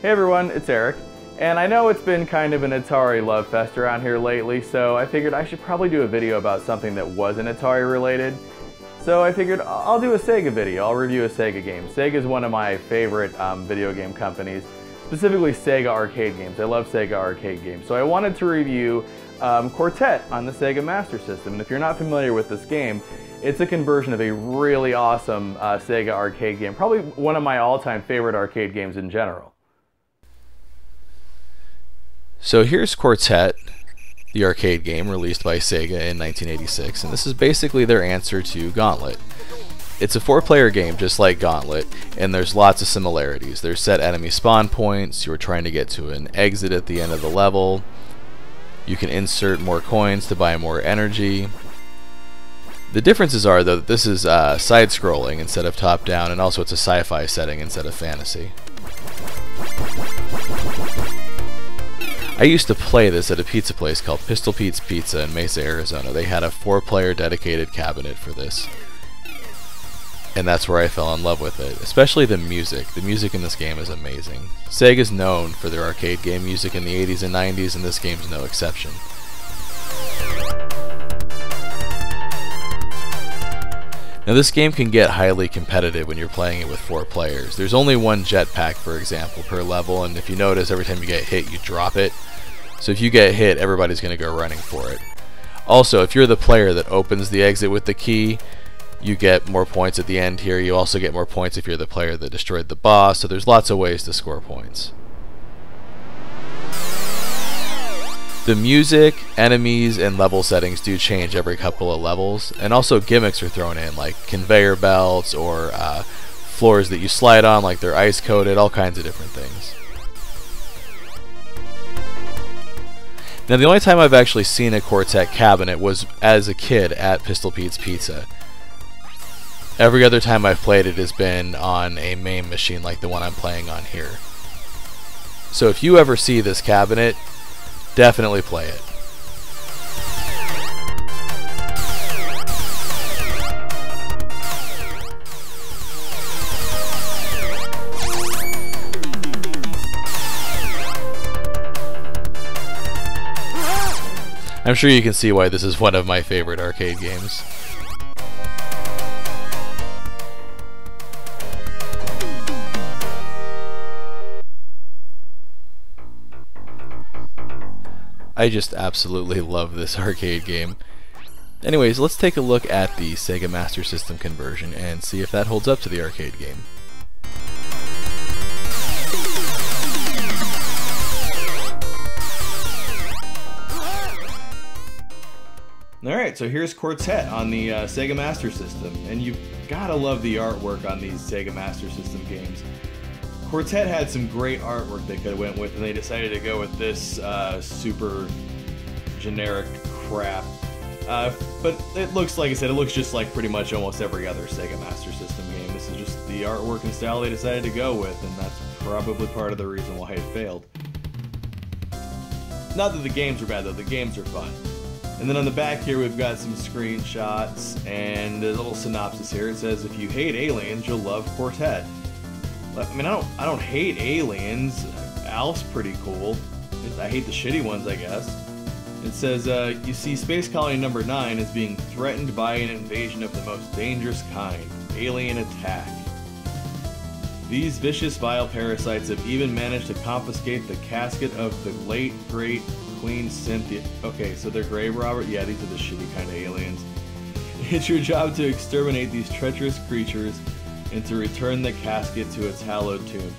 Hey everyone, it's Eric, and I know it's been kind of an Atari love fest around here lately, so I figured I should probably do a video about something that wasn't Atari related. So I figured I'll do a Sega video. I'll review a Sega game. Sega is one of my favorite video game companies, specifically Sega arcade games. I love Sega arcade games. So I wanted to review Quartet on the Sega Master System. And if you're not familiar with this game, it's a conversion of a really awesome Sega arcade game. Probably one of my all-time favorite arcade games in general. So here's Quartet, the arcade game released by Sega in 1986, and this is basically their answer to Gauntlet. It's a 4-player game just like Gauntlet, and there's lots of similarities. There's set enemy spawn points, you're trying to get to an exit at the end of the level, you can insert more coins to buy more energy. The differences are, though, that this is side-scrolling instead of top-down, and also it's a sci-fi setting instead of fantasy. I used to play this at a pizza place called Pistol Pete's Pizza in Mesa, Arizona. They had a 4-player dedicated cabinet for this. And that's where I fell in love with it, especially the music. The music in this game is amazing. Sega's known for their arcade game music in the 80s and 90s, and this game's no exception. Now this game can get highly competitive when you're playing it with 4 players. There's only one jetpack, for example, per level, and if you notice, every time you get hit, you drop it. So if you get hit, everybody's going to go running for it. Also, if you're the player that opens the exit with the key, you get more points at the end here. You also get more points if you're the player that destroyed the boss, so there's lots of ways to score points. The music, enemies, and level settings do change every couple of levels, and also gimmicks are thrown in, like conveyor belts or floors that you slide on, like they're ice-coated, all kinds of different things. Now, the only time I've actually seen a Quartet cabinet was as a kid at Pistol Pete's Pizza. Every other time I've played it has been on a MAME machine like the one I'm playing on here. So if you ever see this cabinet, definitely play it. I'm sure you can see why this is one of my favorite arcade games. I just absolutely love this arcade game. Anyways, let's take a look at the Sega Master System conversion and see if that holds up to the arcade game. Alright, so here's Quartet on the Sega Master System, and you've gotta love the artwork on these Sega Master System games. Quartet had some great artwork they could have went with, and they decided to go with this super generic crap. But it looks, like I said, it looks just like pretty much almost every other Sega Master System game. This is just the artwork and style they decided to go with, and that's probably part of the reason why it failed. Not that the games are bad, though. The games are fun. And then on the back here, we've got some screenshots and a little synopsis here. It says, if you hate aliens, you'll love Quartet. I mean, I don't hate aliens. Alf's pretty cool. I hate the shitty ones, I guess. It says, you see Space Colony number 9 is being threatened by an invasion of the most dangerous kind, alien attack. These vicious, vile parasites have even managed to confiscate the casket of the late, great Queen Cynthia. Okay, so they're grave robber? Yeah, these are the shitty kind of aliens. It's your job to exterminate these treacherous creatures and to return the casket to its hallowed tomb.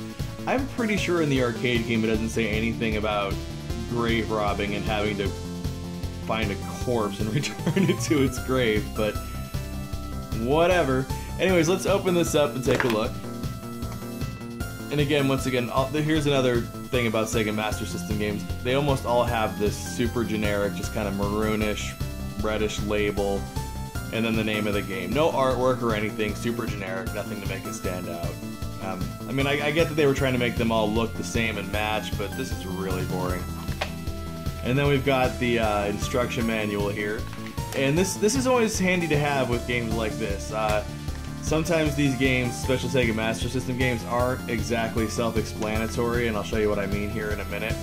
I'm pretty sure in the arcade game it doesn't say anything about grave robbing and having to find a corpse and return it to its grave, but whatever. Anyways, let's open this up and take a look. And again, once again, here's another thing about Sega Master System games. They almost all have this super generic, just kind of maroonish, reddish label, and then the name of the game. No artwork or anything, super generic, nothing to make it stand out. I mean, I get that they were trying to make them all look the same and match, but this is really boring. And then we've got the instruction manual here. And this is always handy to have with games like this. sometimes these games, especially Sega Master System games, aren't exactly self-explanatory, and I'll show you what I mean here in a minute.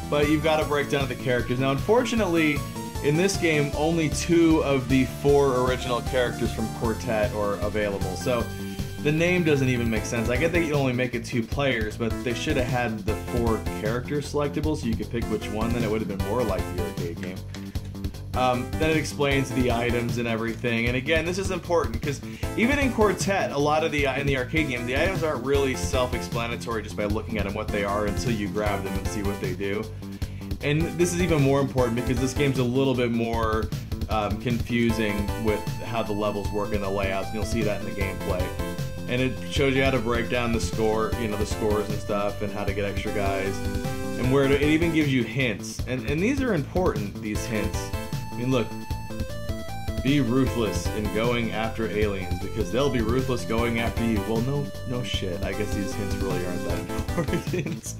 But you've got to break down the characters. Now, unfortunately, in this game, only 2 of the 4 original characters from Quartet are available, so the name doesn't even make sense. I get that you only make it 2 players, but they should have had the 4 characters selectable so you could pick which one, then it would have been more like the arcade game. Then it explains the items and everything, and again, this is important because even in Quartet, a lot of in the arcade game, the items aren't really self-explanatory just by looking at them what they are until you grab them and see what they do. And this is even more important because this game's a little bit more confusing with how the levels work and the layouts, and you'll see that in the gameplay. And it shows you how to break down the score, the scores and stuff, and how to get extra guys, and it even gives you hints, and these are important. These hints. I mean, look, be ruthless in going after aliens because they'll be ruthless going after you. Well, no shit. I guess these hints really aren't that important.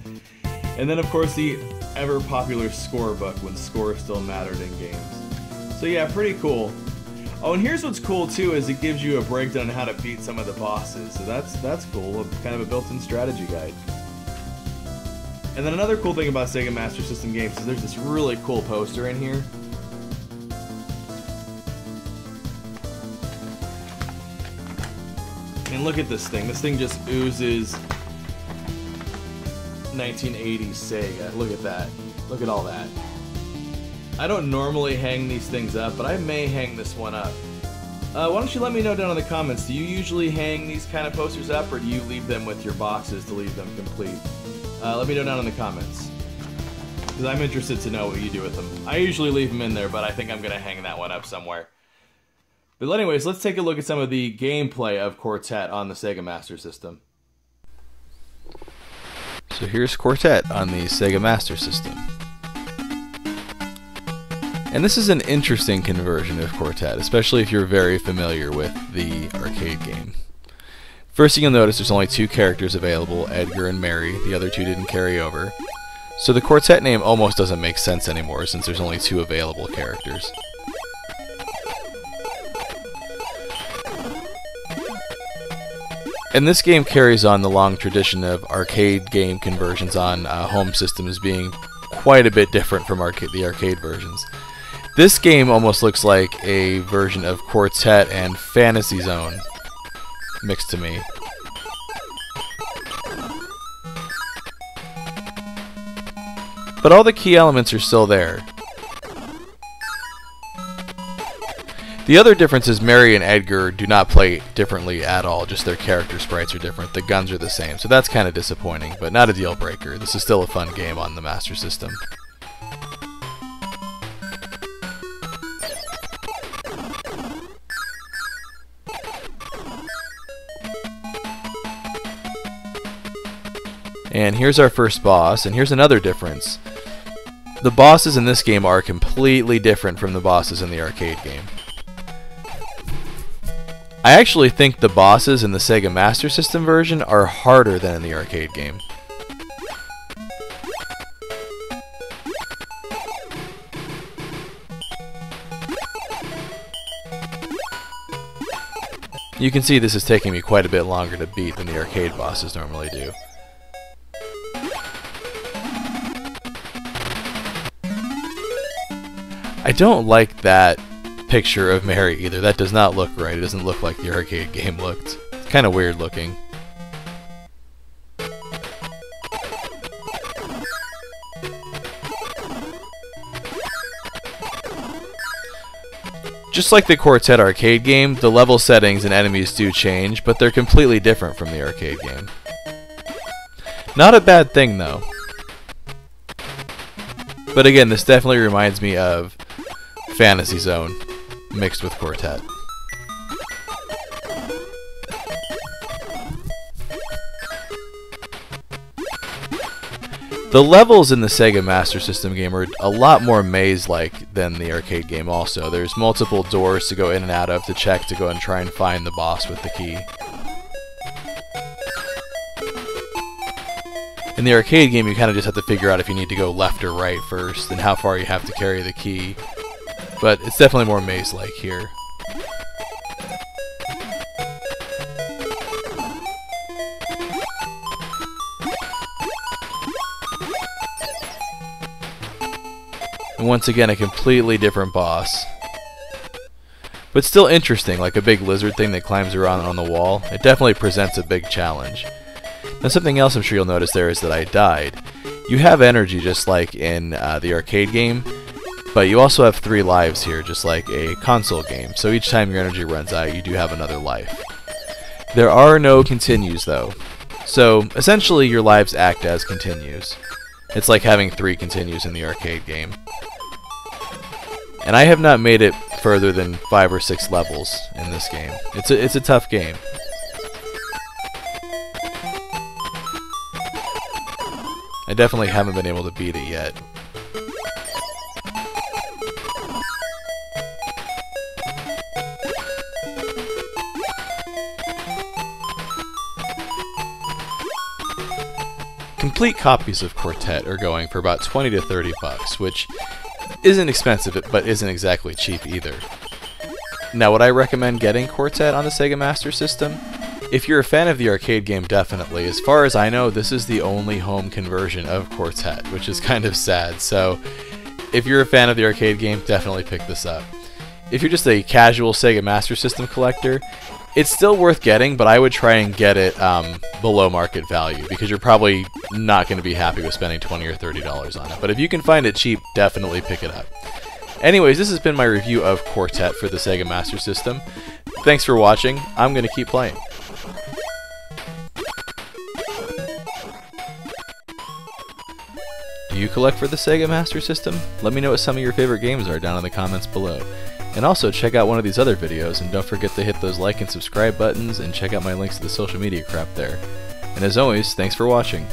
And then, of course, the ever popular score book when score still mattered in games. So yeah, pretty cool. Oh, and here's what's cool too, is it gives you a breakdown on how to beat some of the bosses. So that's cool, kind of a built-in strategy guide. And then another cool thing about Sega Master System games is there's this really cool poster in here. And look at this thing. This thing just oozes 1980s Sega. Look at that. Look at all that. I don't normally hang these things up, but I may hang this one up. Why don't you let me know down in the comments, do you usually hang these kind of posters up, or do you leave them with your boxes to leave them complete? Let me know down in the comments, because I'm interested to know what you do with them. I usually leave them in there, but I think I'm going to hang that one up somewhere. But anyways, let's take a look at some of the gameplay of Quartet on the Sega Master System. So here's Quartet on the Sega Master System. And this is an interesting conversion of Quartet, especially if you're very familiar with the arcade game. First thing you'll notice, there's only 2 characters available, Edgar and Mary. The other 2 didn't carry over. So the Quartet name almost doesn't make sense anymore since there's only 2 available characters. And this game carries on the long tradition of arcade game conversions on home systems being quite a bit different from the arcade versions. This game almost looks like a version of Quartet and Fantasy Zone mixed to me. But all the key elements are still there. The other difference is Mary and Edgar do not play differently at all, just their character sprites are different. The guns are the same, so that's kind of disappointing, but not a deal breaker. This is still a fun game on the Master System. And here's our first boss, and here's another difference. The bosses in this game are completely different from the bosses in the arcade game. I actually think the bosses in the Sega Master System version are harder than in the arcade game. You can see this is taking me quite a bit longer to beat than the arcade bosses normally do. I don't like that picture of Mary either. That does not look right. It doesn't look like the arcade game looked. It's kind of weird looking. Just like the Quartet arcade game, the level settings and enemies do change, but they're completely different from the arcade game. Not a bad thing though. But again, this definitely reminds me of Fantasy Zone mixed with Quartet. The levels in the Sega Master System game are a lot more maze-like than the arcade game also. There's multiple doors to go in and out of to check to go and try and find the boss with the key. In the arcade game, you kind of just have to figure out if you need to go left or right first, and how far you have to carry the key. But it's definitely more maze-like here. And once again, a completely different boss. But still interesting, like a big lizard thing that climbs around on the wall. It definitely presents a big challenge. Now something else I'm sure you'll notice there is that I died. You have energy just like in the arcade game, but you also have 3 lives here, just like a console game. So each time your energy runs out, you do have another life. There are no continues though. So essentially your lives act as continues. It's like having 3 continues in the arcade game. And I have not made it further than 5 or 6 levels in this game. It's a tough game. I definitely haven't been able to beat it yet. Complete copies of Quartet are going for about 20 to 30 bucks, which isn't expensive, but isn't exactly cheap either. Now, would I recommend getting Quartet on the Sega Master System? If you're a fan of the arcade game, definitely. As far as I know, this is the only home conversion of Quartet, which is kind of sad. So, if you're a fan of the arcade game, definitely pick this up. If you're just a casual Sega Master System collector, it's still worth getting, but I would try and get it below market value, because you're probably not going to be happy with spending $20 or $30 on it. But if you can find it cheap, definitely pick it up. Anyways, this has been my review of Quartet for the Sega Master System. Thanks for watching. I'm going to keep playing. Do you collect for the Sega Master System? Let me know what some of your favorite games are down in the comments below. And also check out one of these other videos, and don't forget to hit those like and subscribe buttons, and check out my links to the social media crap there. And as always, thanks for watching.